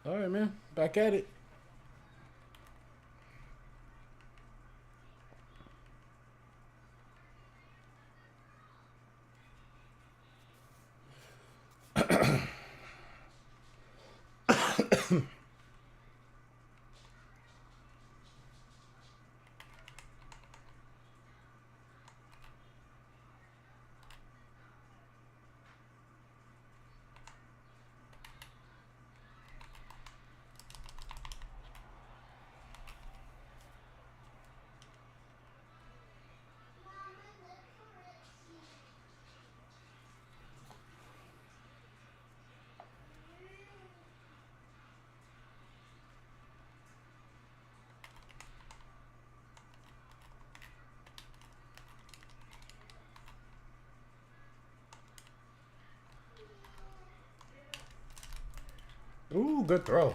All right, man. Back at it. Ooh, good throw.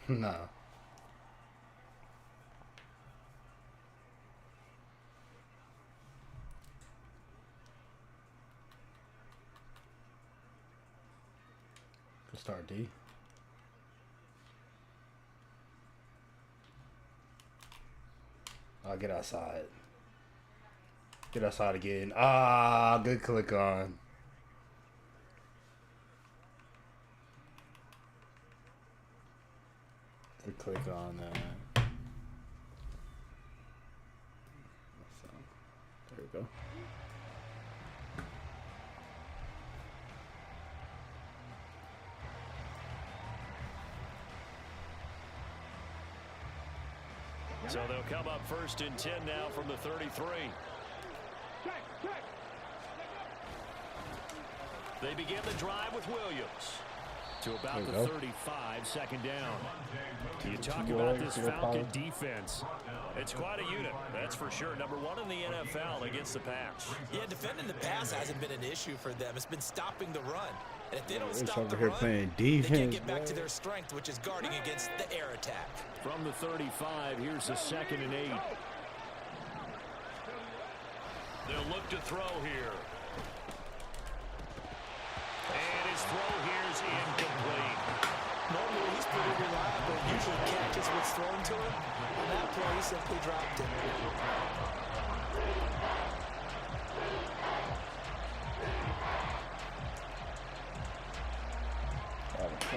No. Good start, D. I'll get outside. Get outside again. Ah, good click on. Good click on that. So, there we go. So they'll come up 1st and 10 now from the 33. They begin the drive with Williams to about the 35, 2nd down. You talk about this Falcon defense. It's quite a unit, that's for sure. Number 1 in the NFL against the pass. Yeah, defending the pass hasn't been an issue for them. It's been stopping the run. And if they don't stop over the here run, playing they defense, can't get back to their strength, which is guarding against the air attack. From the 35, here's the 2nd and 8. They'll look to throw here. And his throw here is incomplete. Normally, he's pretty reliable. Usually catches what's thrown to him. On that play, he simply dropped it.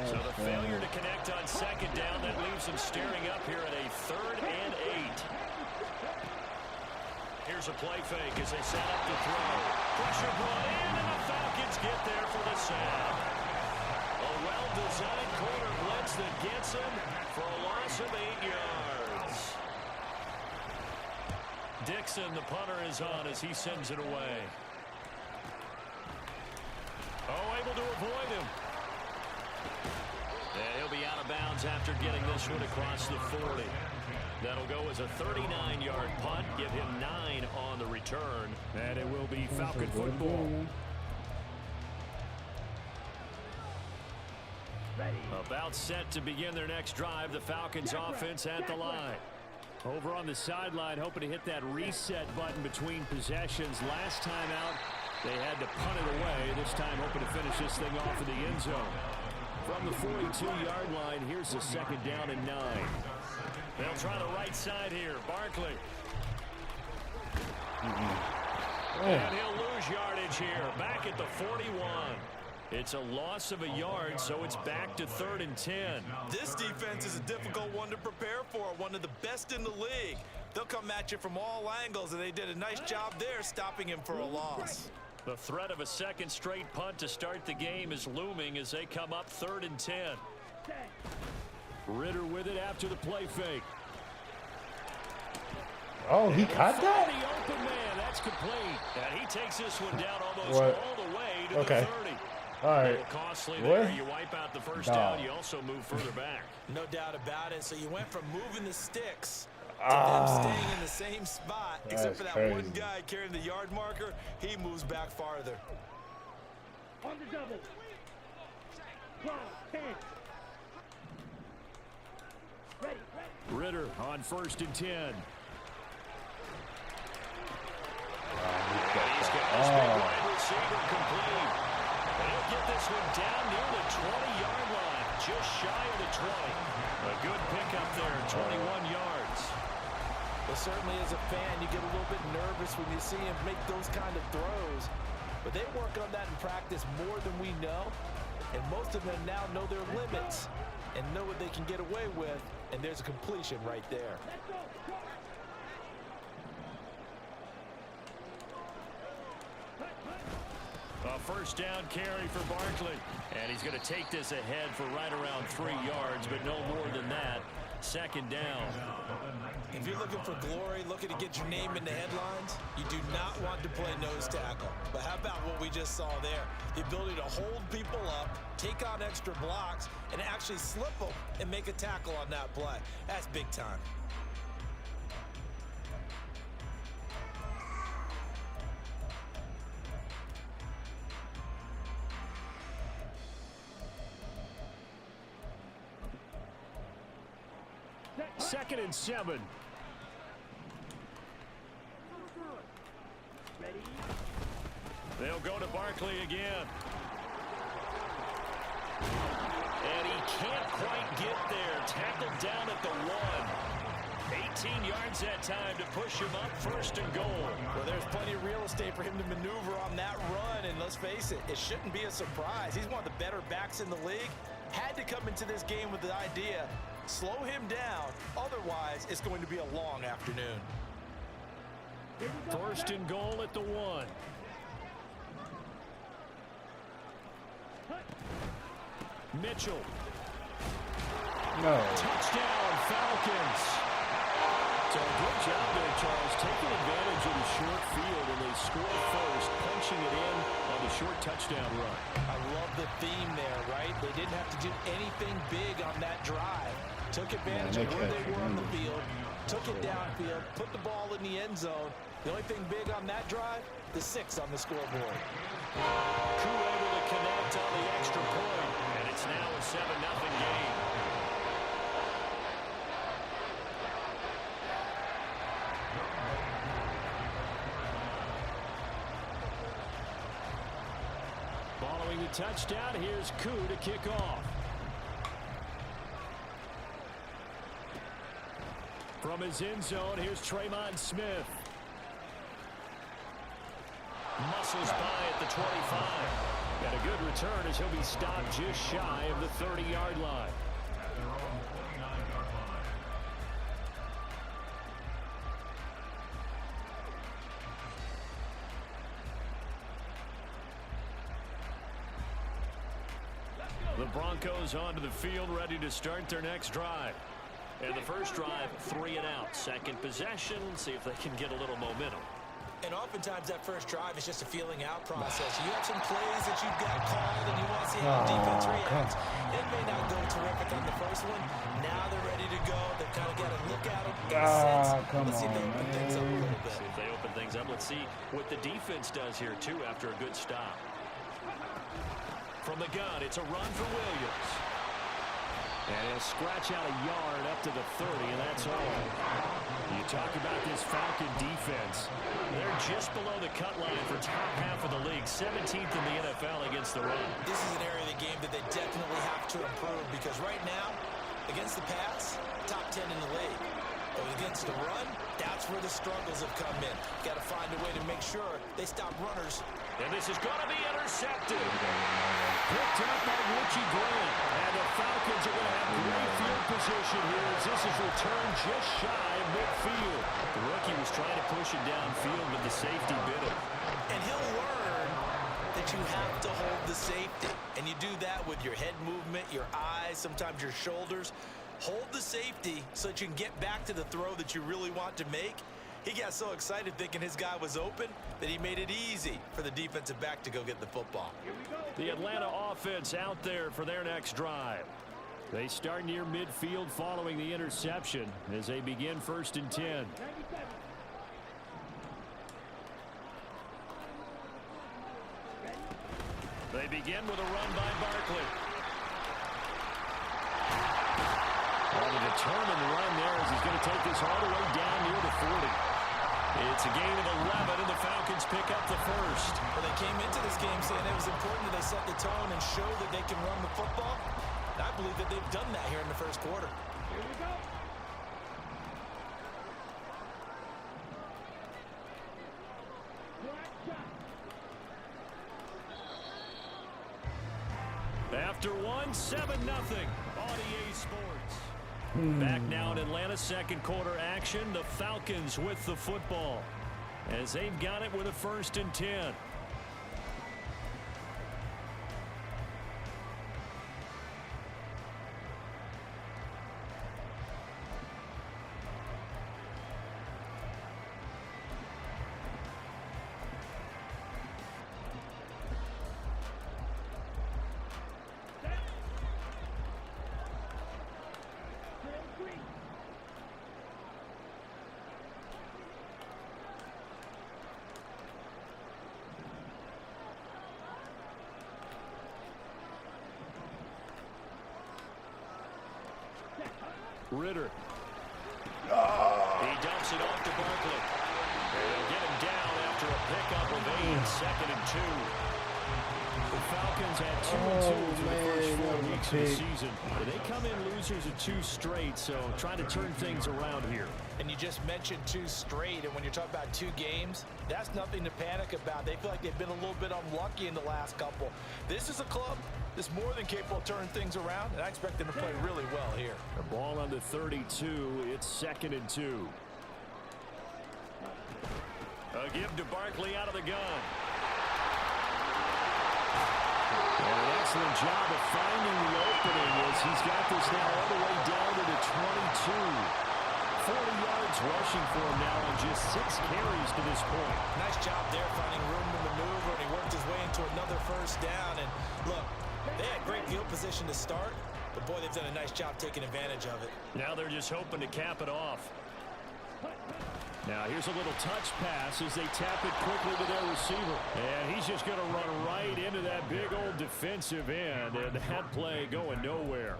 So the failure to connect on 2nd down, that leaves them staring up here at a 3rd and 8. Here's a play fake as they set up to throw. Pressure brought in, and the Falcons get there for the sack. A well-designed corner blitz that gets him for a loss of 8 yards. Dixon, the punter, is on as he sends it away. Oh, able to avoid him. And he'll be out of bounds after getting this one across the 40. That'll go as a 39-yard punt, give him 9 on the return, and it will be Falcon football. About set to begin their next drive, the Falcons offense at the line. Over on the sideline, hoping to hit that reset button between possessions. Last time out, they had to punt it away. This time, hoping to finish this thing off in the end zone. From the 42-yard line, here's the 2nd down and 9. They'll try the right side here. Barkley. And he'll lose yardage here. Back at the 41. It's a loss of a yard, so it's back to 3rd and 10. This defense is a difficult one to prepare for, one of the best in the league. They'll come at you from all angles, and they did a nice job there stopping him for a loss. The threat of a second straight punt to start the game is looming as they come up 3rd and 10. Ritter with it after the play fake. Oh, he caught that? The open man, that's complete. And he takes this one down almost all the way to the 30. All right. A little costly there. You wipe out the first down. You also move further back. No doubt about it. So you went from moving the sticks to them staying in the same spot. Except for that one guy carrying the yard marker, he moves back farther. On the double. 10. Ready. Ritter on 1st and 10. He's got his big wide receiver complete. He'll get this one down near the 20-yard line, just shy of the 20. A good pickup there, 21 yards. Well, certainly as a fan, you get a little bit nervous when you see him make those kind of throws. But they work on that in practice more than we know. And most of them now know their limits and know what they can get away with. And there's a completion right there. A 1st down carry for Barkley. And he's going to take this ahead for right around 3 yards, but no more than that. 2nd down. If you're looking for glory, looking to get your name in the headlines, you do not want to play nose tackle. But how about what we just saw there? The ability to hold people up, take on extra blocks, and actually slip them and make a tackle on that play. That's big time. Second and 7. They'll go to Barkley again. And he can't quite get there. Tackled down at the 1. 18 yards that time to push him up 1st and goal. Well, there's plenty of real estate for him to maneuver on that run. And let's face it, it shouldn't be a surprise. He's one of the better backs in the league. Had to come into this game with the idea, slow him down. Otherwise, it's going to be a long afternoon. 1st and goal at the 1. Mitchell. No. Touchdown, Falcons. So good job there, Charles, taking advantage of the short field, and they score first, punching it in on the short touchdown run. I love the theme there, right? They didn't have to do anything big on that drive. Took advantage of where they were on the field, took it downfield, put the ball in the end zone. The only thing big on that drive, the 6 on the scoreboard. Crew able to connect on the extra point, and it's now a 7-0 game. Following the touchdown, here's Koo to kick off. From his end zone, here's Tremont Smith. Muscles by at the 25. And a good return as he'll be stopped just shy of the 30-yard line. The Broncos onto the field, ready to start their next drive. And the first drive, 3 and out. Second possession, see if they can get a little momentum. And oftentimes that first drive is just a feeling out process. You have some plays that you've got called and you want to see how the defense reacts. It may not go terrific on the first one. Now they're ready to go. They've kind of got to look at them, get a sense. Let's see if they open things up a little bit. See if they open things up. Let's see what the defense does here, too, after a good stop. From the gun, it's a run for Williams. And he'll scratch out a yard up to the 30, and that's all. You talk about this Falcon defense. They're just below the cut line for top half of the league, 17th in the NFL against the run. This is an area of the game that they definitely have to improve because right now, against the pass, top 10 in the league. But against the run, that's where the struggles have come in. Got to find a way to make sure they stop runners. And this is going to be intercepted. Picked up by Richie Grant. And the Falcons are going to have great field position here as this is returned just shy of midfield. The rookie was trying to push it downfield, but the safety bit him. And he'll learn that you have to hold the safety. And you do that with your head movement, your eyes, sometimes your shoulders. Hold the safety so that you can get back to the throw that you really want to make. He got so excited thinking his guy was open that he made it easy for the defensive back to go get the football. The Atlanta offense out there for their next drive. They start near midfield following the interception as they begin 1st and 10. They begin with a run by Barkley. On a determined run there as he's going to take this all the way down near the 40. It's a gain of 11, and the Falcons pick up the first. Well, they came into this game saying it was important that they set the tone and show that they can run the football. And I believe that they've done that here in the first quarter. Here we go. After one, 7-0. RDA Sports. Back now in Atlanta's second quarter action. The Falcons with the football as they've got it with a 1st and 10. Ritter. He dumps it off to Barkley. They'll get him down after a pickup of 8, 2nd and 2. The Falcons had 2-2 through the first 4 weeks of the season. They come in losers of 2 straight, so trying to turn things around here. And you just mentioned 2 straight, and when you're talking about 2 games, that's nothing to panic about. They feel like they've been a little bit unlucky in the last couple. This is a club that's more than capable of turning things around, and I expect them to play really well here. The ball on the 32. It's 2nd and 2. A give to Barkley out of the gun. And an excellent job of finding the opening as he's got this now all the way down to the 22. 40 yards rushing for him now on just 6 carries to this point. Nice job there finding room to maneuver, and he worked his way into another 1st down. And look, they had great field position to start, but boy, they've done a nice job taking advantage of it. Now they're just hoping to cap it off. Now here's a little touch pass as they tap it quickly to their receiver. And he's just going to run right into that big old defensive end, and that play going nowhere.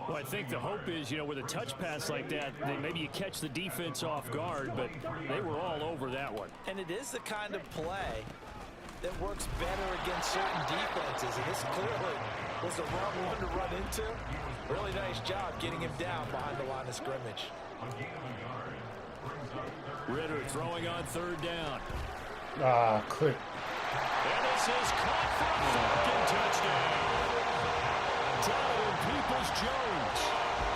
Well, I think the hope is, with a touch pass like that, maybe you catch the defense off guard, but they were all over that one. And it is the kind of play that works better against certain defenses. And this clearly was the wrong one to run into. Really nice job getting him down behind the line of scrimmage. Ritter throwing on 3rd down. Quick. And this is caught for a Falcon touchdown. Donovan Peoples-Jones,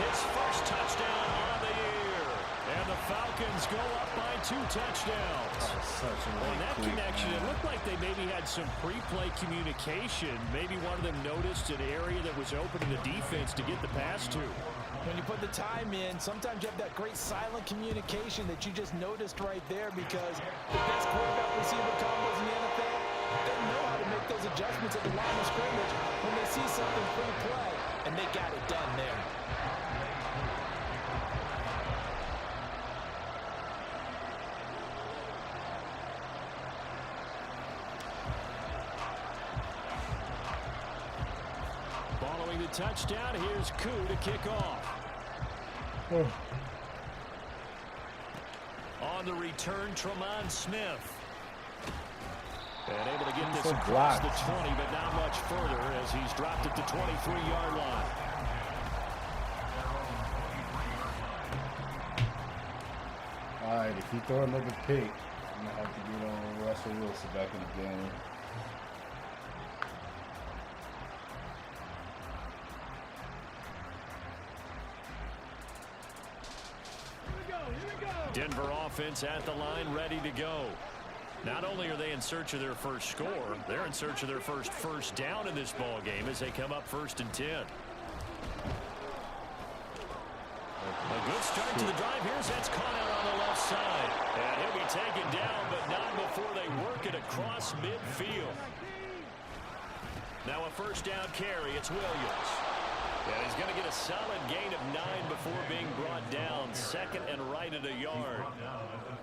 his first touchdown on the year. And the Falcons go up by 2 touchdowns. On that connection, it looked like they maybe had some pre-play communication. Maybe one of them noticed an area that was open to the defense to get the pass to. When you put the time in, sometimes you have that great silent communication that you just noticed right there, because the best quarterback receiver combos in the NFL, they know how to make those adjustments at the line of scrimmage when they see something pre-play, and they got it done there. the touchdown. Here's Koo to kick off. On the return, Tremont Smith. And able to get this across the 20, but not much further as he's dropped at the 23-yard line. All right, if you throw another pick, I'm going to have to get on Russell Wilson back in the game. Denver offense at the line, ready to go. Not only are they in search of their first score, they're in search of their first down in this ball game as they come up 1st and 10. A good start to the drive. Here's that's caught out on the left side. And he'll be taken down, but not before they work it across midfield. Now a 1st down carry. It's Williams. And he's going to get a solid gain of 9 before being brought down. 2nd and right at a yard.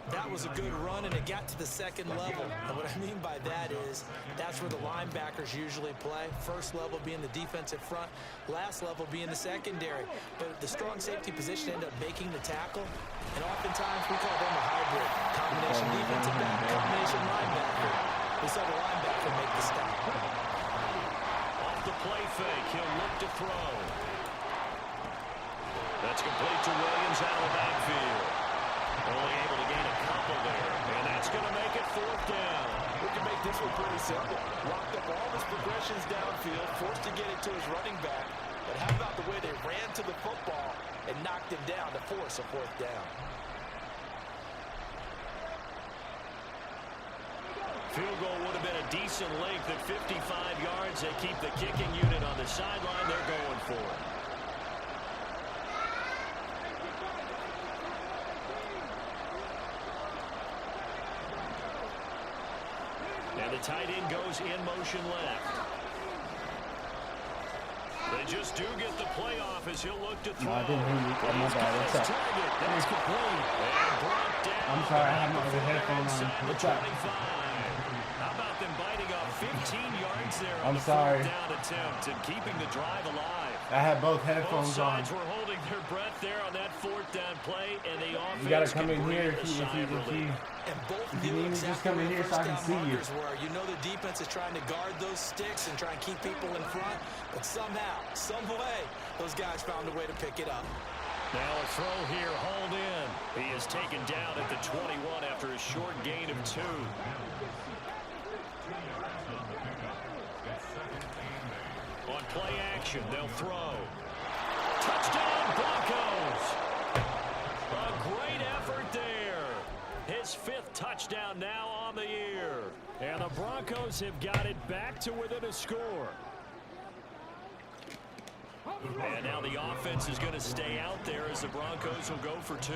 That was a good run, and it got to the 2nd level. And what I mean by that is that's where the linebackers usually play. First level being the defensive front, last level being the secondary. But the strong safety position ended up making the tackle. And oftentimes we call them a hybrid. Combination defensive back, combination linebacker. We saw the linebacker make the stop. Off the play fake, he'll look to throw. That's complete to Williams out of the backfield. Only able to gain a couple there, and that's going to make it 4th down. We can make this one pretty simple. Locked up all his progressions downfield, forced to get it to his running back. But how about the way they ran to the football and knocked him down to force a 4th down? Field goal would have been a decent length at 55 yards. They keep the kicking unit on the sideline. They're going for it. And the tight end goes in motion left. They just do get the playoff as he'll look to throw. No, I didn't hear you. Oh, my bad. What's up? That's complete. And brought down. I'm sorry, I have my other headphones on. What's up? How about them biting off 15 yards there on I'm the sorry. 4th down attempt and keeping the drive alive. I had both Both headphones on. sides were holding their breath there on that 4th down play, and the offense You got to come in can here breathe if a you, sigh of relief. And both if you knew need me, just exactly come in where here so I can first see down you. markers were. You know the defense is trying to guard those sticks and try and keep people in front, but somehow, some way, those guys found a way to pick it up. Now a throw here, hauled in. He is taken down at the 21 after a short gain of 2. On play action, they'll throw. Touchdown, Broncos! A great effort there. His 5th touchdown now on the year. And the Broncos have got it back to within a score. And now the offense is going to stay out there as the Broncos will go for 2.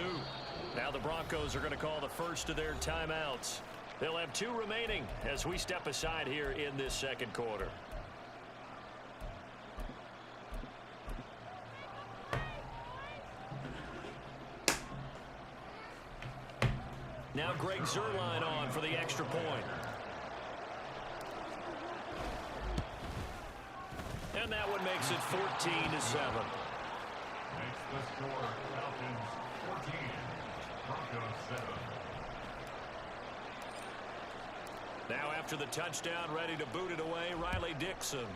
Now the Broncos are going to call the first of their timeouts. They'll have 2 remaining as we step aside here in this 2nd quarter. Now Greg Zuerlein on for the extra point. And that one makes it 14-7. Makes the score Falcons 14, Broncos 7. Now after the touchdown, ready to boot it away, Riley Dixon.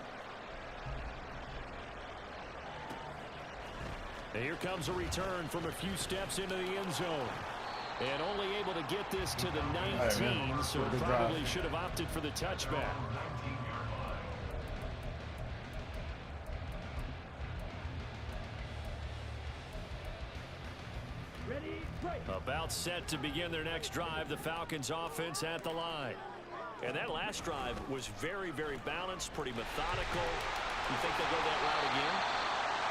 And here comes a return from a few steps into the end zone. And only able to get this to the 19, right, so probably should have opted for the touchback. Ready, break. About set to begin their next drive, the Falcons offense at the line. And that last drive was very, very balanced, pretty methodical. You think they'll go that route again?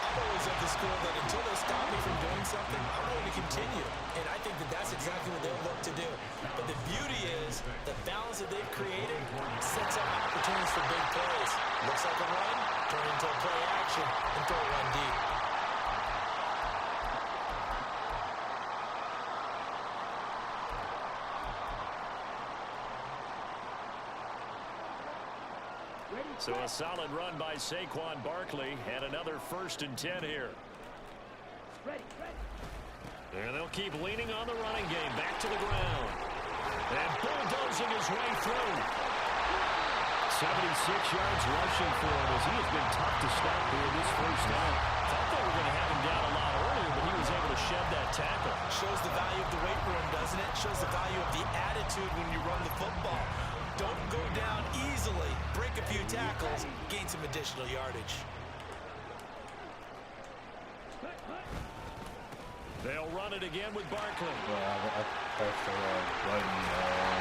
I've always at the school that until they stop me from doing something, I'm going to continue. And I think that that's exactly what they'll look to do. But the beauty is the balance that they've created sets up opportunities for big plays. Looks like a run, turn into a play action, and throw one deep. So a solid run by Saquon Barkley and another 1st and 10 here. Ready. And they'll keep leaning on the running game. Back to the ground. And bulldozing his way through. 76 yards rushing for him as he has been tough to stop here this first down. Thought they were going to have him down a lot earlier, but he was able to shed that tackle. Shows the value of the weight room, doesn't it? Shows the value of the attitude when you run the football. Don't go down easily. Break a few tackles, gain some additional yardage. They'll run it again with Barkley. I pressed the button.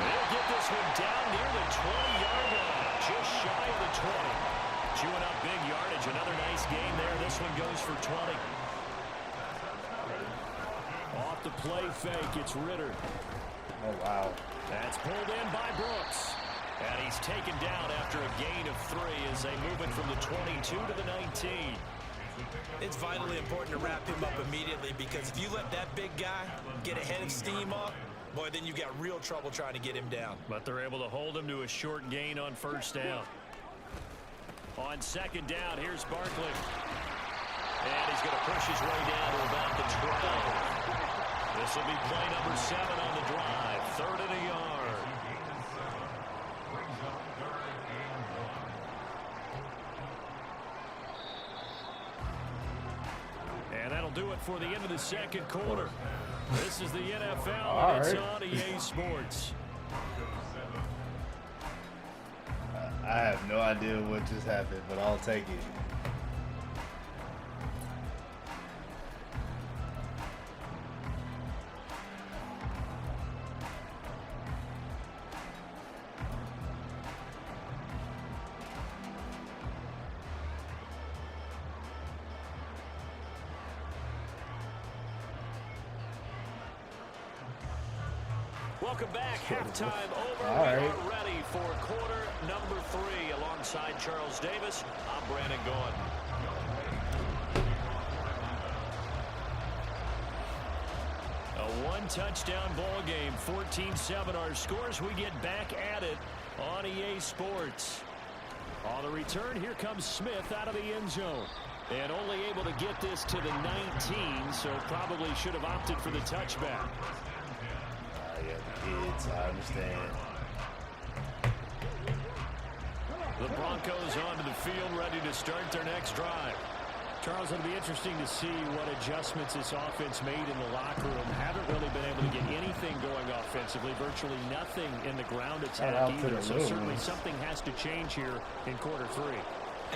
They'll get this one down near the 20-yard line, just shy of the 20. Chewing up big yardage. Another nice gain there. This one goes for 20. Off the play fake, it's Ritter. Oh, wow. That's pulled in by Brooks. And he's taken down after a gain of 3 as they move it from the 22 to the 19. It's vitally important to wrap him up immediately, because if you let that big guy get a head of steam up, boy, then you've got real trouble trying to get him down. But they're able to hold him to a short gain on 1st down. On 2nd down, here's Barkley. And he's going to push his way down to about the 12. This will be play number 7 on the drive. 3rd and a yard. And that'll do it for the end of the 2nd quarter. This is the NFL, and it's on EA Sports. I have no idea what just happened, but I'll take it. Welcome back. Halftime over. All right. We are ready for quarter number 3. Alongside Charles Davis, I'm Brandon Gaughan. A 1-touchdown ball game. 14-7 our scores. We get back at it on EA Sports. On the return, here comes Smith out of the end zone. And only able to get this to the 19, so probably should have opted for the touchback. Yeah, the kids, I understand. The Broncos onto the field, ready to start their next drive. Charles, it'll be interesting to see what adjustments this offense made in the locker room. Haven't really been able to get anything going offensively, virtually nothing in the ground attack either. So certainly something has to change here in quarter 3.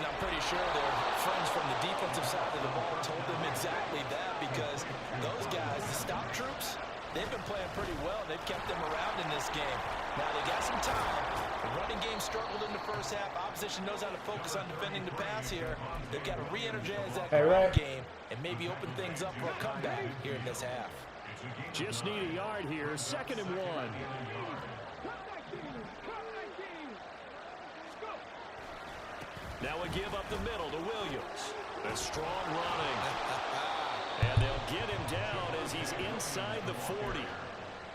And I'm pretty sure their friends from the defensive side of the ball told them exactly that, because those guys, the stop troops, they've been playing pretty well. They've kept them around in this game. Now they got some time. The running game struggled in the first half. Opposition knows how to focus on defending the pass here. They've got to re-energize that ground game and maybe open things up for a comeback here in this half. Just need a yard here. 2nd and 1. Now we give up the middle to Williams. A strong running. And they'll get him down as he's inside the 40.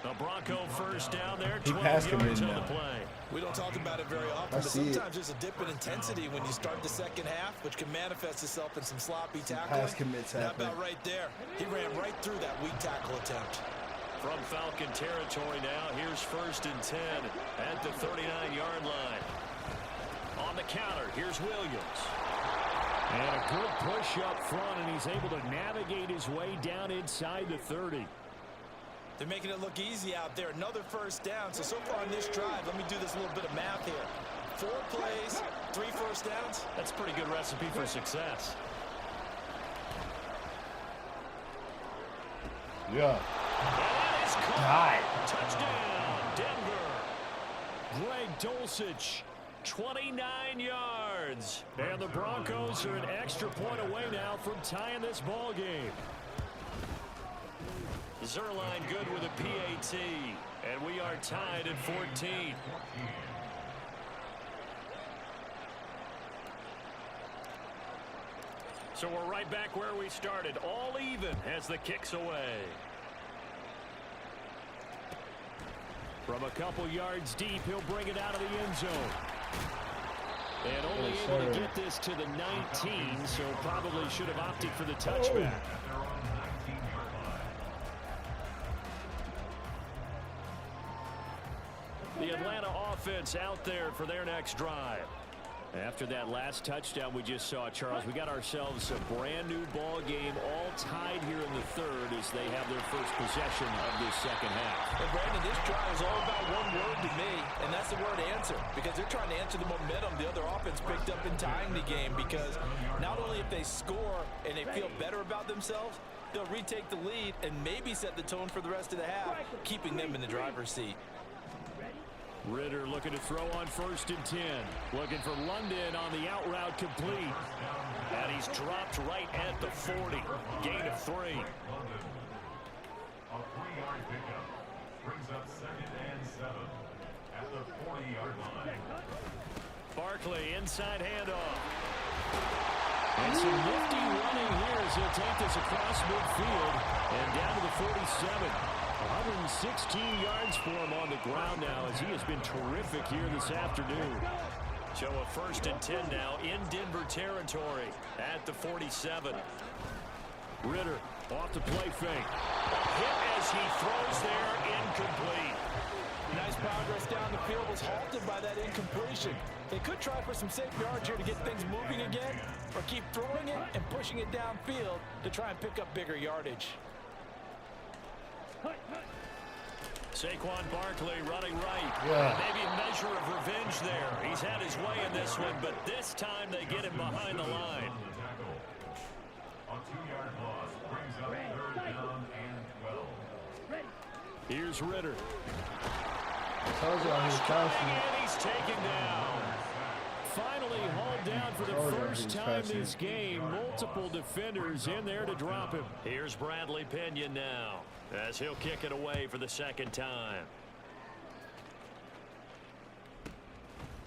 The Bronco 1st down there, 12 yards on the play. We don't talk about it very often, but sometimes there's a dip in intensity when you start the second half, which can manifest itself in some sloppy tackling. Pass commits happen. Not about right there. He ran right through that weak tackle attempt. From Falcon territory now, here's 1st and 10 at the 39-yard line. On the counter, here's Williams. And a good push up front, and he's able to navigate his way down inside the 30. They're making it look easy out there. Another 1st down. So far on this drive, let me do this little bit of math here. 4 plays, 3 1st downs. That's a pretty good recipe for success. Yeah. And it's caught. Touchdown, Denver. Greg Dulcich, 29 yards. And the Broncos are an extra point away now from tying this ball game. Zerline good with a PAT, and we are tied at 14. So we're right back where we started, all even as the kick's away. From a couple yards deep, he'll bring it out of the end zone. And only Yes, able to sir. get this to the 19, so probably should have opted for the touchback. The Atlanta offense out there for their next drive. After that last touchdown we just saw, Charles, we got ourselves a brand new ball game, all tied here in the third as they have their first possession of this second half. And Brandon, this drive is all about one word to me, and that's the word answer, because they're trying to answer the momentum the other offense picked up in tying the game, because not only if they score and they feel better about themselves, they'll retake the lead and maybe set the tone for the rest of the half, keeping them in the driver's seat. Ritter looking to throw on 1st and 10. Looking for London on the out route complete. And he's dropped right at the 40. Gain of 3. A 3-yard pickup brings up 2nd and 7 at the 40-yard line. Barkley inside handoff. And some nifty running here as he'll take this across midfield and down to the 47. 116 yards for him on the ground now as he has been terrific here this afternoon. So a 1st and 10 now in Denver territory at the 47. Ritter off the play fake. Hit as he throws there, incomplete. Nice progress down the field, was halted by that incompletion. They could try for some safe yards here to get things moving again, or keep throwing it and pushing it downfield to try and pick up bigger yardage. Saquon Barkley running right. Yeah. Maybe a measure of revenge there. He's had his way in this one, but this time they get him behind the line. A 2-yard loss brings up 3rd down and 12. Here's Ritter. Told you I was passing. And he's taken down. Finally hauled down for the first time this game. Multiple defenders in there to drop him. Here's Bradley Pinion now as he'll kick it away for the 2nd time.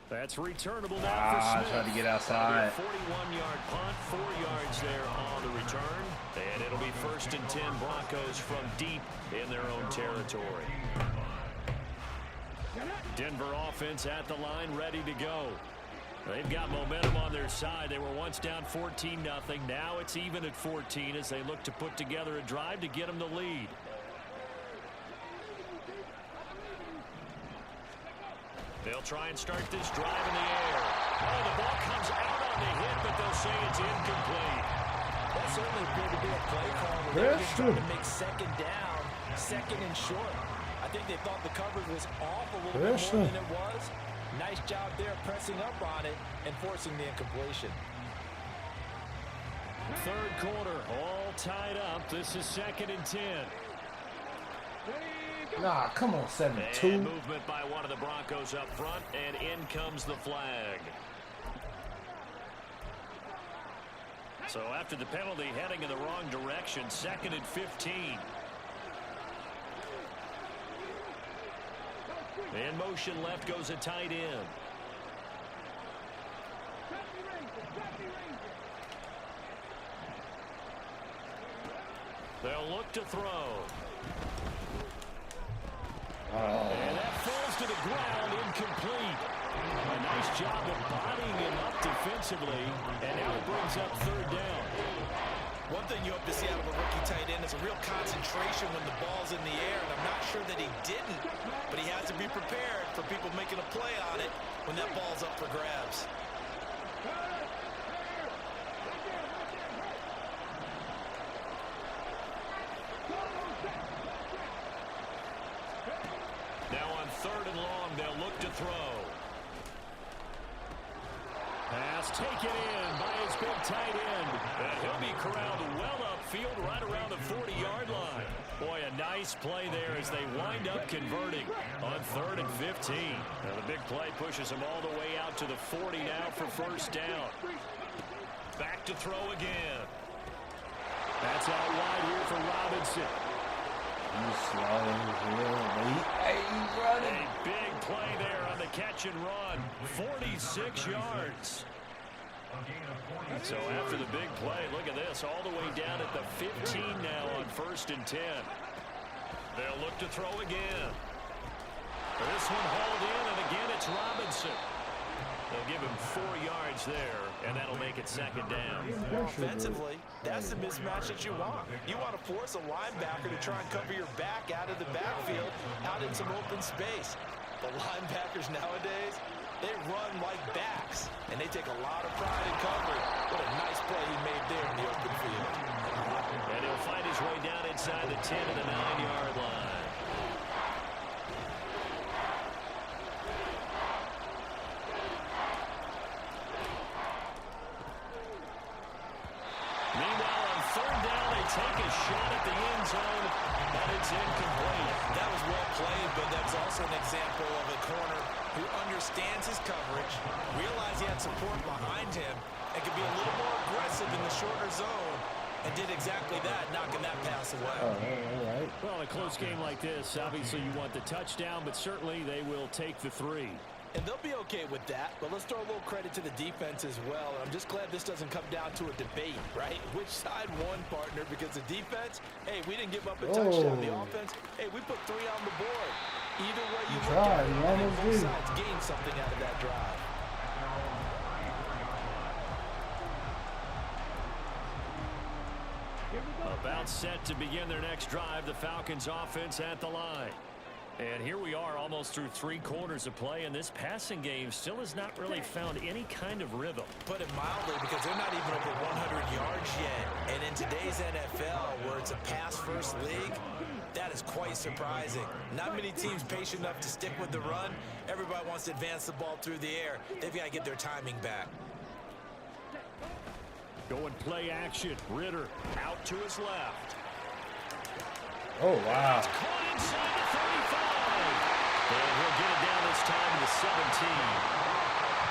That's returnable now for Smith. Tried to get outside. 41-yard punt, 4 yards there on the return. And it'll be 1st and 10 Broncos from deep in their own territory. Denver offense at the line, ready to go. They've got momentum on their side. They were once down 14-0. Now it's even at 14 as they look to put together a drive to get them the lead. They'll try and start this drive in the air. Oh, the ball comes out on the hit, but they'll say it's incomplete. That certainly appeared to be a play call where they were trying to make 2nd down, 2nd and short. I think they thought the coverage was off a little bit more than it was. Nice job there pressing up on it and forcing the incompletion. 3rd quarter, all tied up. This is 2nd and 10. Nah, come on, 7-2. And movement by one of the Broncos up front, and in comes the flag. So after the penalty, heading in the wrong direction, 2nd and 15. In motion left goes a tight end. They'll look to throw. And that falls to the ground, incomplete. A nice job of bodying him up defensively, and now it brings up 3rd down. One thing you hope to see out of a rookie tight end is a real concentration when the ball's in the air, and I'm not sure that he didn't, but he has to be prepared for people making a play on it when that ball's up for grabs. Now on 3rd and long, they'll look to throw. Pass taken in by his big tight end. And he'll be corralled well upfield right around the 40-yard line. Boy, a nice play there as they wind up converting on 3rd and 15. Now the big play pushes them all the way out to the 40 now for 1st down. Back to throw again. That's out wide here for Robinson. He's running. A big play there on the catch and run. 46 yards. So after the big play, look at this, all the way down at the 15 now on 1st and 10. They'll look to throw again. This one hauled in, and again it's Robinson. They'll give him 4 yards there, and that'll make it second down. Offensively, that's the mismatch that you want. You want to force a linebacker to try and cover your back out of the backfield, out in some open space. The linebackers nowadays, they run like backs, and they take a lot of pride in covering. What a nice play he made there in the open field. And he'll find his way down inside the 10 to the 9-yard line. Meanwhile, on third down, they take a shot at the end zone, and it's incomplete. That was well played, but that's also an example of a corner who understands his coverage, realized he had support behind him, and could be a little more aggressive in the shorter zone, and did exactly that, knocking that pass away. All right. Well, in a close game like this, obviously you want the touchdown, but certainly they will take the 3. And they'll be okay with that, but let's throw a little credit to the defense as well. I'm just glad this doesn't come down to a debate, right? Which side won, partner? Because the defense, hey, we didn't give up a touchdown. The offense, hey, we put 3 on the board. Either way you look at it, both sides gained something out of that drive. About set to begin their next drive, the Falcons offense at the line. And here we are almost through 3 quarters of play, and this passing game still has not really found any kind of rhythm. Put it mildly, because they're not even over 100 yards yet. And in today's NFL, where it's a pass-first league, that is quite surprising. Not many teams patient enough to stick with the run. Everybody wants to advance the ball through the air. They've got to get their timing back. Going play action. Ritter out to his left. Oh, wow. It's caught inside the 35. And he'll get it down this time to the 17.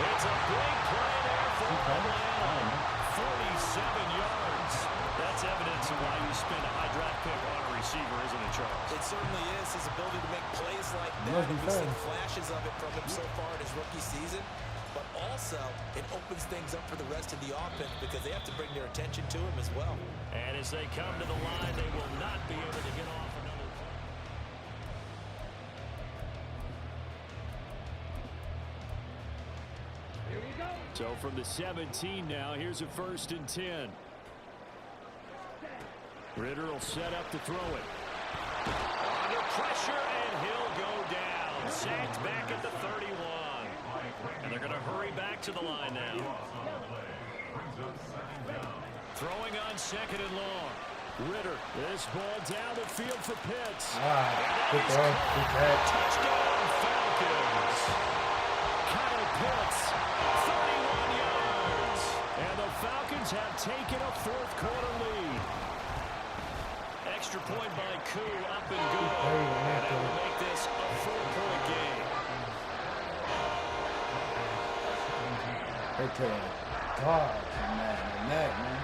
It's a big play there for Atlanta. 47 yards. That's evidence of why you spend a high draft pick on a receiver, isn't it, Charles? It certainly is. His ability to make plays like that. We've seen flashes of it from him so far in his rookie season. But also, it opens things up for the rest of the offense because they have to bring their attention to him as well. And as they come to the line, they will not be able to get off another play. Here we go. So from the 17 now, here's a 1st and 10. Ritter will set up to throw it. Under pressure, and he'll go down. Sacked back at the 31. And they're going to hurry back to the line now. Throwing on 2nd and long. Ritter, this ball down the field for Pitts. Good throw. Good catch. Touchdown, Falcons. Kyle Pitts, 31 yards. And the Falcons have taken a 4th quarter lead. Extra point by Koo, up and good. And that will make this a 4-point game. They take a dog on that, man.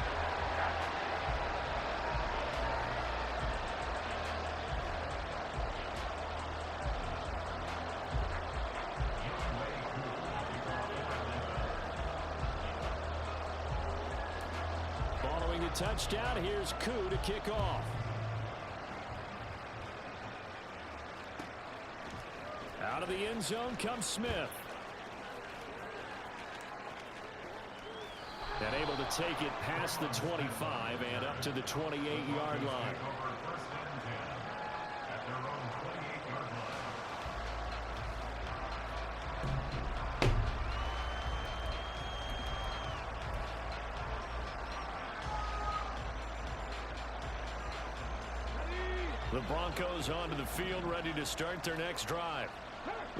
Following the touchdown, here's Koo to kick off. Out of the end zone comes Smith. And able to take it past the 25 and up to the 28-yard line. The Broncos onto the field, ready to start their next drive.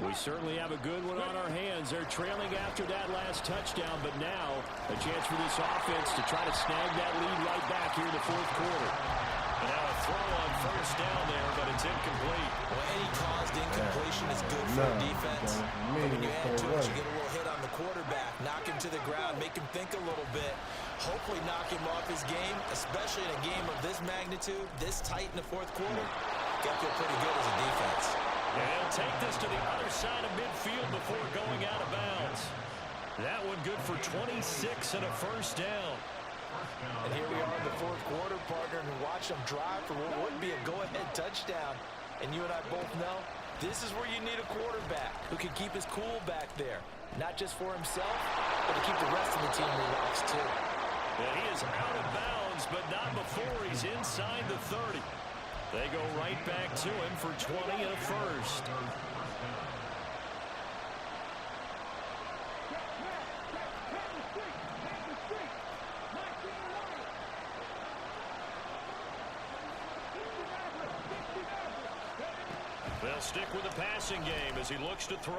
We certainly have a good one on our hands. They're trailing after that last touchdown, but now a chance for this offense to try to snag that lead right back here in the 4th quarter. And now a throw on 1st down there, but it's incomplete. Well, any caused incompletion is good for a defense. But when you add to it, you get a little hit on the quarterback, knock him to the ground, make him think a little bit, hopefully knock him off his game, especially in a game of this magnitude, this tight in the 4th quarter. Got to feel pretty good as a defense. And he'll take this to the other side of midfield before going out of bounds. That one good for 26 and a 1st down. And here we are in the 4th quarter, partner, and watch them drive for what would be a go-ahead touchdown. And you and I both know this is where you need a quarterback who can keep his cool back there. not just for himself, but to keep the rest of the team relaxed too. And he is out of bounds, but not before he's inside the 30. They go right back to him for 20 and a first. They'll stick with the passing game as he looks to throw.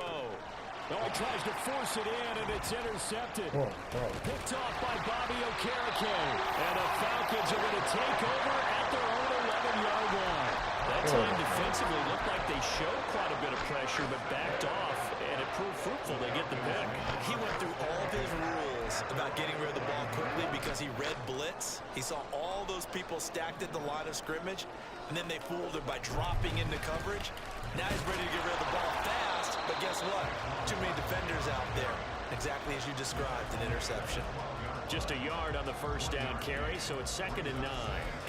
Oh, he tries to force it in, and it's intercepted. Picked off by Bobby Okereke. And the Falcons are going to take over at their own 11-yard line. That time defensively looked like they showed quite a bit of pressure, but backed off, and it proved fruitful. They get the pick. He went through all of his rules about getting rid of the ball quickly because he read blitz. He saw all those people stacked at the line of scrimmage, and then they fooled him by dropping into coverage. Now he's ready to get rid of the ball fast, but guess what? Too many defenders out there. Exactly as you described, an interception. Just a yard on the first down carry, so it's 2nd and 9.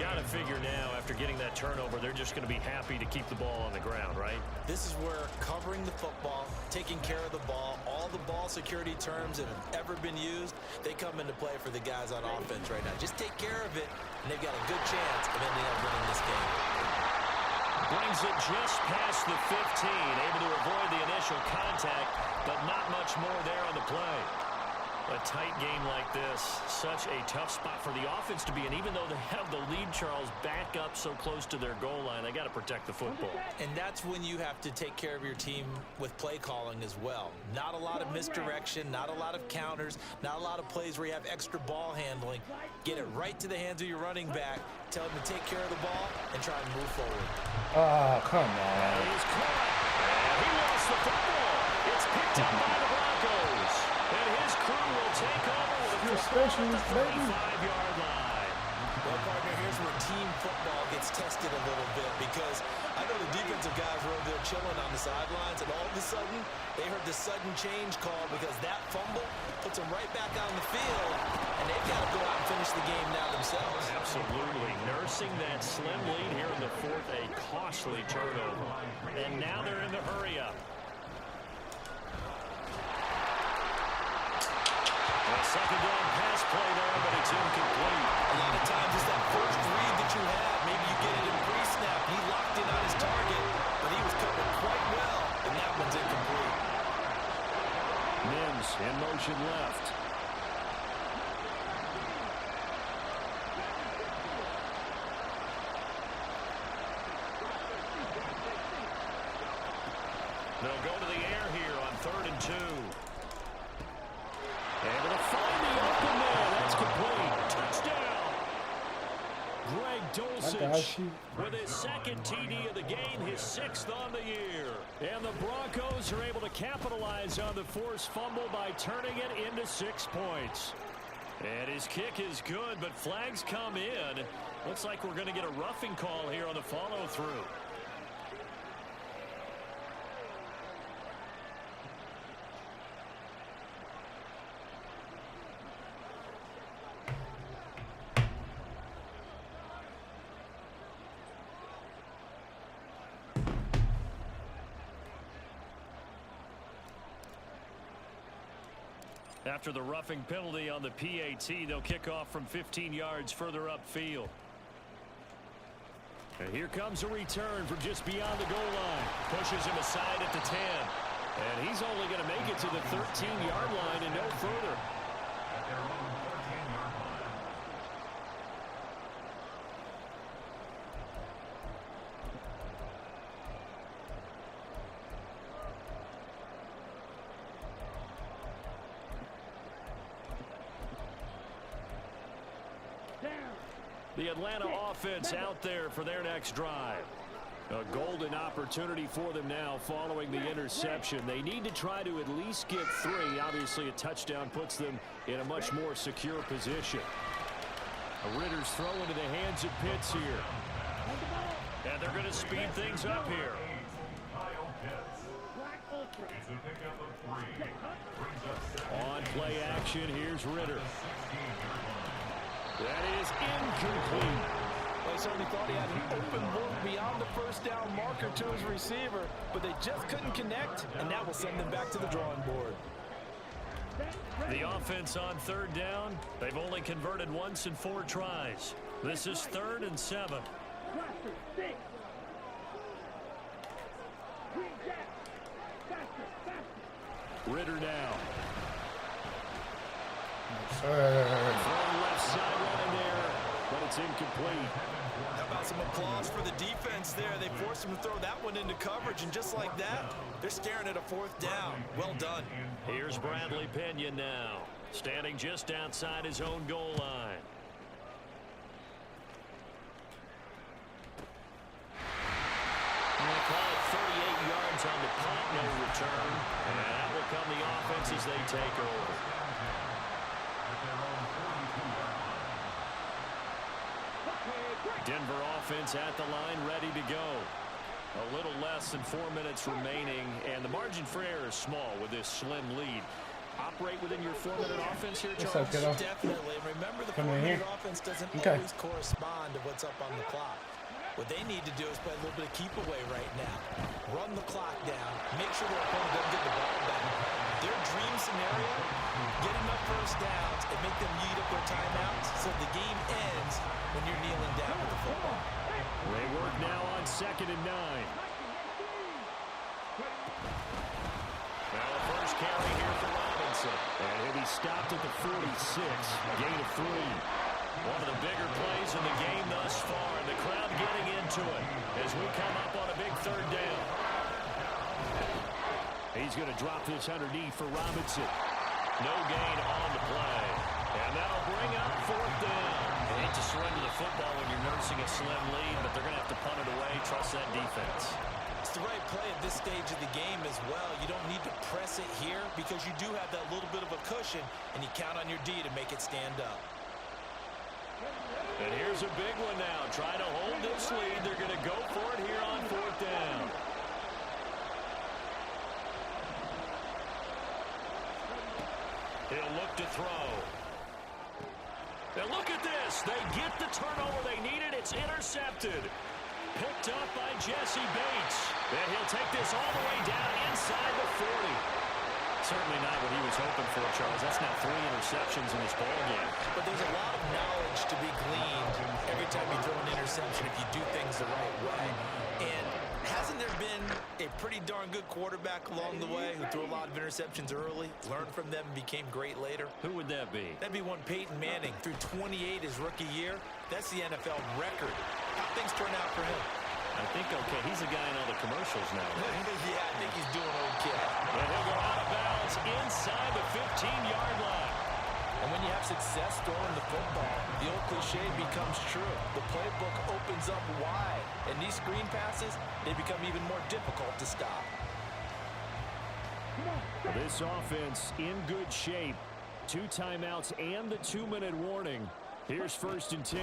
Got to figure now, after getting that turnover, they're just going to be happy to keep the ball on the ground, right? This is where covering the football, taking care of the ball, all the ball security terms that have ever been used, they come into play for the guys on offense right now. Just take care of it, and they've got a good chance of ending up winning this game. Brings it just past the 15, able to avoid the initial contact, but not much more there on the play. A tight game like this, such a tough spot for the offense to be in. Even though they have the lead, Charles, back up so close to their goal line, they got to protect the football. And that's when you have to take care of your team with play calling as well. Not a lot of misdirection, not a lot of counters, not a lot of plays where you have extra ball handling. Get it right to the hands of your running back, tell him to take care of the ball, and try and move forward. Oh, come on. He's caught. He lost the football. It's picked up by the Broncos. And his crew will take over with a football at the 35-yard line. Well, partner, here's where team football gets tested a little bit because I know the defensive guys were over there chilling on the sidelines, and all of a sudden, they heard the sudden change call because that fumble puts them right back on the field, and they've got to go out and finish the game now themselves. Absolutely. Nursing that slim lead here in the 4th, a costly turnover. And now they're in the hurry-up. Second down pass play there, but it's incomplete. A lot of times it's that first read that you have. Maybe you get it in pre-snap. He locked in on his target, but he was covered quite well, and that one's incomplete. Mims in motion left. They'll go to the air here on 3rd and 2. Able to find the open man. That's complete. Touchdown. Greg Dulcich with his 2nd TD of the game, his 6th on the year. And the Broncos are able to capitalize on the forced fumble by turning it into 6 points. And his kick is good, but flags come in. Looks like we're going to get a roughing call here on the follow-through. After the roughing penalty on the PAT, they'll kick off from 15 yards further upfield. And here comes a return from just beyond the goal line. Pushes him aside at the 10. And he's only going to make it to the 13-yard line and no further. The Atlanta offense out there for their next drive. A golden opportunity for them now following the interception. They need to try to at least get 3. Obviously, a touchdown puts them in a much more secure position. A Ritter's throw into the hands of Pitts here. And they're going to speed things up here. On play action, here's Ritter. That is incomplete. They certainly thought he had an open look beyond the first down marker to his receiver, but they just couldn't connect, and that will send them back to the drawing board. The offense on third down, they've only converted once in 4 tries. This is 3rd and 7. Ritter now. Throwing left sideline there, but it's incomplete. How about some applause for the defense there? They forced him to throw that one into coverage, and just like that, they're staring at a 4th down. Well done. Here's Bradley Pena now, standing just outside his own goal line. We'll call it 38 yards on the punt, no return. And that will come the offense as they take over. Denver offense at the line, ready to go. A little less than 4 minutes remaining, and the margin for error is small with this slim lead. Operate within your 4-minute offense here, Charles? Definitely. Remember, the 4-minute offense doesn't always correspond to what's up on the clock. What they need to do is play a little bit of keep away right now. Run the clock down. Make sure their opponent doesn't get the ball back. Their dream scenario, get enough first downs and make them eat up their timeouts so the game ends when you're kneeling down with the football. They work now on 2nd and 9. Now the first carry here for Robinson. And he'll be stopped at the 46. Gain of 3. One of the bigger plays in the game thus far. And the crowd getting into it as we come up on a big 3rd down. He's going to drop this underneath for Robinson. No gain on the play. And that'll bring up 4th down. You hate to surrender the football when you're nursing a slim lead, but they're going to have to punt it away. Trust that defense. It's the right play at this stage of the game as well. You don't need to press it here because you do have that little bit of a cushion, and you count on your D to make it stand up. And here's a big one now. Trying to hold this lead. They're going to go for it here on 4th down. He'll look to throw. Now look at this. They get the turnover they needed. It's intercepted. Picked up by Jesse Bates. And he'll take this all the way down inside the 40. Certainly not what he was hoping for, Charles. That's now 3 interceptions in this ballgame. But there's a lot of knowledge to be gleaned every time you throw an interception if you do things the right way. And hasn't there been a pretty darn good quarterback along the way who threw a lot of interceptions early, learned from them, and became great later? Who would that be? That'd be one Peyton Manning. Through 28 his rookie year. That's the NFL record. How things turn out for him? I think okay. He's a guy in all the commercials now, right? Yeah, I think he's doing okay. And he'll go out of bounds inside the 15-yard line. And when you have success throwing the football, the old cliche becomes true. The playbook opens up wide. And these screen passes, they become even more difficult to stop. This offense in good shape. 2 timeouts and the 2-minute warning. Here's 1st and 10.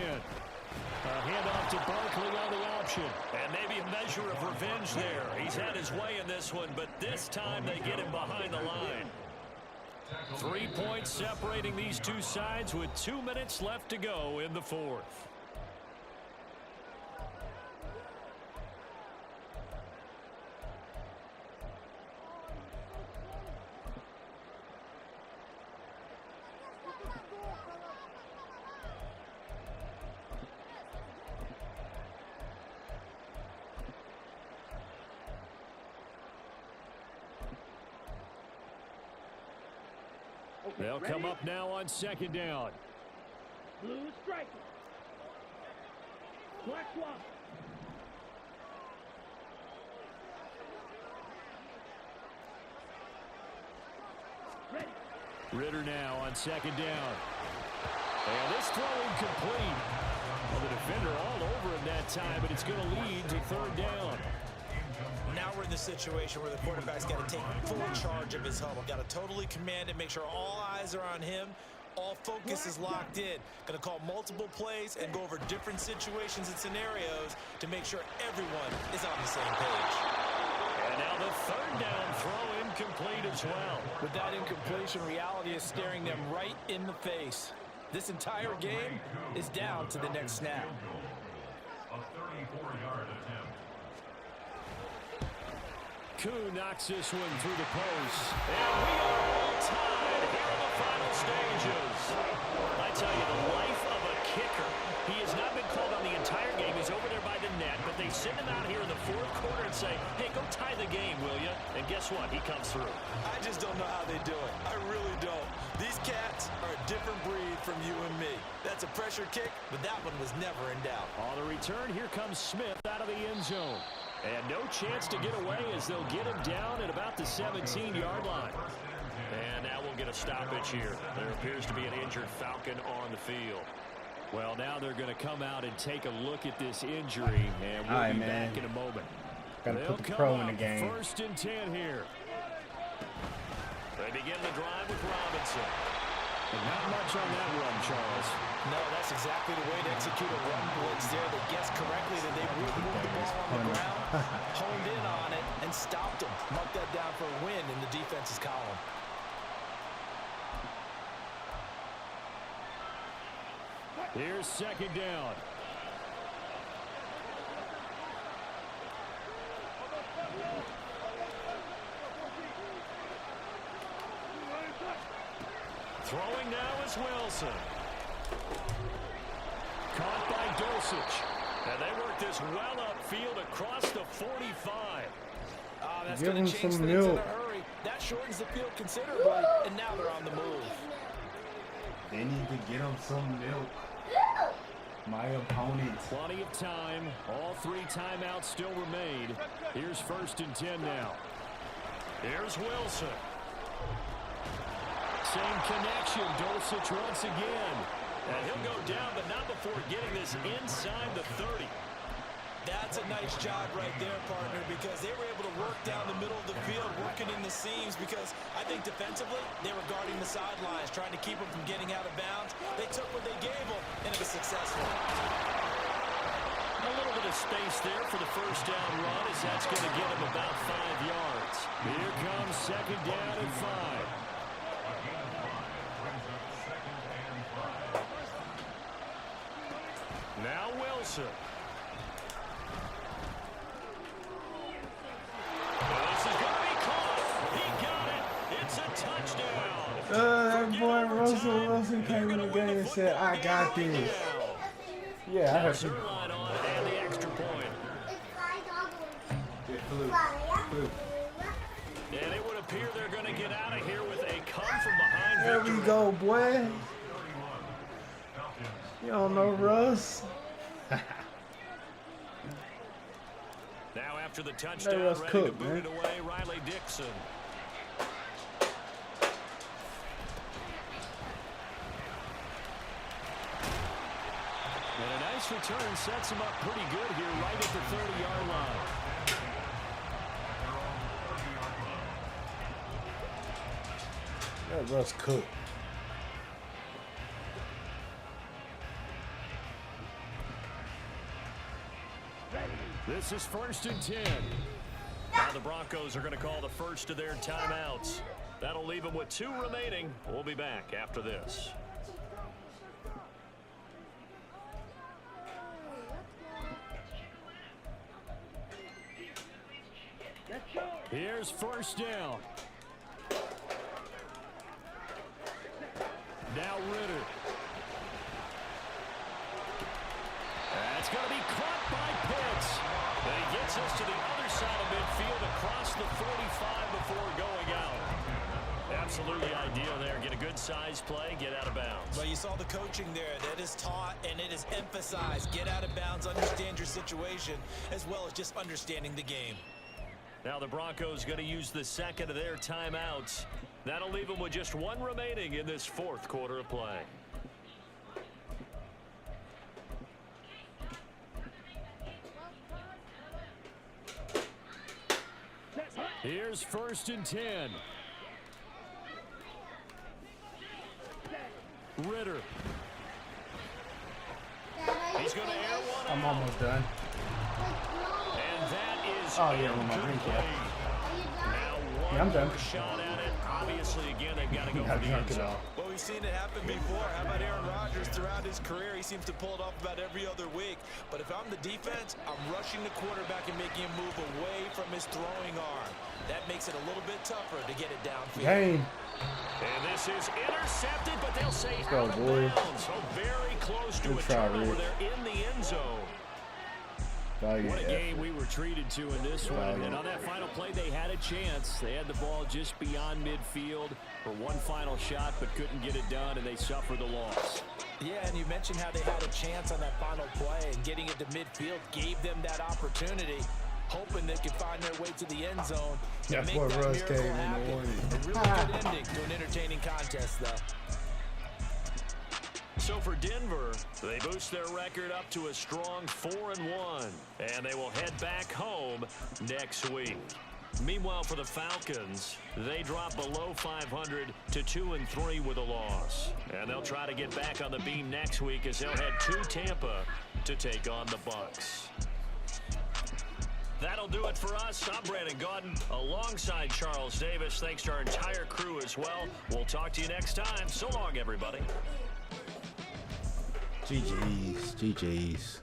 A handoff to Barkley on the option. And maybe a measure of revenge there. He's had his way in this one, but this time they get him behind the line. 3 points separating these two sides with 2 minutes left to go in the 4th. They'll come up now on 2nd down. Blue striker. Black one. Ready. Ritter now on 2nd down. And this throw incomplete. Well, the defender all over him that time, but it's going to lead to 3rd down. Now we're in the situation where the quarterback's got to take full charge of his huddle. Got to totally command it, make sure all eyes are on him. All focus is locked in. Going to call multiple plays and go over different situations and scenarios to make sure everyone is on the same page. And now the 3rd down throw incomplete as well. With that incompletion, reality is staring them right in the face. This entire game is down to the next snap. A 34-yard attempt. Koo knocks this one through the post. And we are all tied here stages. I tell you, the life of a kicker. He has not been called on the entire game. He's over there by the net, but they send him out here in the fourth quarter and say, hey, go tie the game, will you? And guess what? He comes through. I just don't know how they do it. I really don't. These cats are a different breed from you and me. That's a pressure kick, but that one was never in doubt. On the return, here comes Smith out of the end zone. And no chance to get away as they'll get him down at about the 17-yard line. And now we'll get a stoppage here. There appears to be an injured Falcon on the field. Well, now they're going to come out and take a look at this injury, and we'll be back in a moment. Got to put the pro in the game. 1st and 10 here. They begin the drive with Robinson. And not much on that run, Charles. No, that's exactly the way to execute a run blitz there. They guessed correctly that they would move the ball on the ground, honed in on it, and stopped them. Mark that down for a win in the defense's column. Here's 2nd down. Throwing now is Wilson. Caught by Dulcich. And they work this well upfield across the 45. That's going to change things in a hurry. That shortens the field considerably, and now they're on the move. They need to get them some milk. My opponent. Plenty of time. All 3 timeouts still remain. Here's 1st and 10 now. Here's Wilson. Same connection. Dulcich once again. And he'll go down, but not before getting this inside the 30. That's a nice job right there, partner, because they were able to work down the middle of the field, working in the seams, because I think defensively, they were guarding the sidelines, trying to keep them from getting out of bounds. They took what they gave them, and it was successful. A little bit of space there for the 1st down run, as that's going to get him about 5 yards. Here comes 2nd down and 5. Now Wilson. This is going to be caught. He got it. It's a touchdown. That boy Russell Wilson came in the game and said, I got this. Yeah, I heard you. And the extra point. And it would appear they're going to get out of here with a come from behind There victory. we go, boy. You don't know Russ. Now after the touchdown, ready to boot it away, Riley Dixon. And a nice return sets him up pretty good here right at the 30-yard line. That Russ cooked. This is 1st and 10. Now the Broncos are going to call the first of their timeouts. That'll leave them with 2 remaining. We'll be back after this. Here's 1st down. Now Ritter. That's going to be caught by Pitts. And he gets us to the other side of midfield across the 45 before going out. Absolutely ideal there. Get a good size play, get out of bounds. Well, you saw the coaching there. That is taught and it is emphasized. Get out of bounds, understand your situation, as well as just understanding the game. Now the Broncos going to use the 2nd of their timeouts. That'll leave them with just 1 remaining in this 4th quarter of play. Here's 1st and 10. Ritter. He's going to air one. I'm almost done. And that is Oh, yeah, with my drink, yeah. Now Yeah, I'm done. more shot at it. Obviously, again, they've got to go Gotta for the drink end it zone. all. Well, we've seen it happen before. How about Aaron Rodgers throughout his career? He seems to pull it off about every other week. But if I'm the defense, I'm rushing the quarterback and making him move away from his throwing arm. That makes it a little bit tougher to get it downfield. Dang. And this is intercepted, but they'll say go, out of boy. bounds. So very close to Good a try, turnover Rick. there in the end zone. Valiant What a effort. game we were treated to in this one. And on that final play, they had a chance. They had the ball just beyond midfield for one final shot, but couldn't get it done, and they suffered the loss. Yeah, and you mentioned how they had a chance on that final play, and getting it to midfield gave them that opportunity, hoping they could find their way to the end zone. That's make what that Russ miracle came in the happen. morning. A really good ending to an entertaining contest, though. So for Denver, they boost their record up to a strong 4-1, and they will head back home next week. Meanwhile, for the Falcons, they drop below 500 to 2-3 with a loss. And they'll try to get back on the beam next week as they'll head to Tampa to take on the Bucs. That'll do it for us. I'm Brandon Gaudin alongside Charles Davis. Thanks to our entire crew as well. We'll talk to you next time. So long, everybody. GG's. GG's.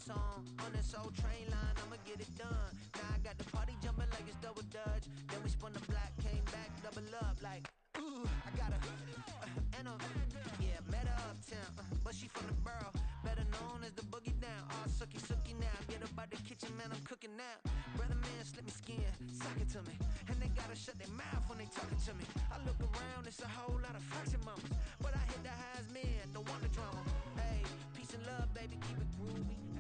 On this old train line, I'ma get it done. Now I got the party jumping like it's double dutch. Then we spun the block, came back, double up like, ooh, I got a, and a, yeah, met her uptown, but she from the borough, better known as the boogie down. All sucky now, get up out the kitchen, man, I'm cooking now. Brother man, slip me skin, suck it to me, and they gotta shut their mouth when they talking to me. I look around, it's a whole lot of flexing mamas, but I hit the highs, man, don't want the drama. Hey, peace and love, baby, keep it groovy.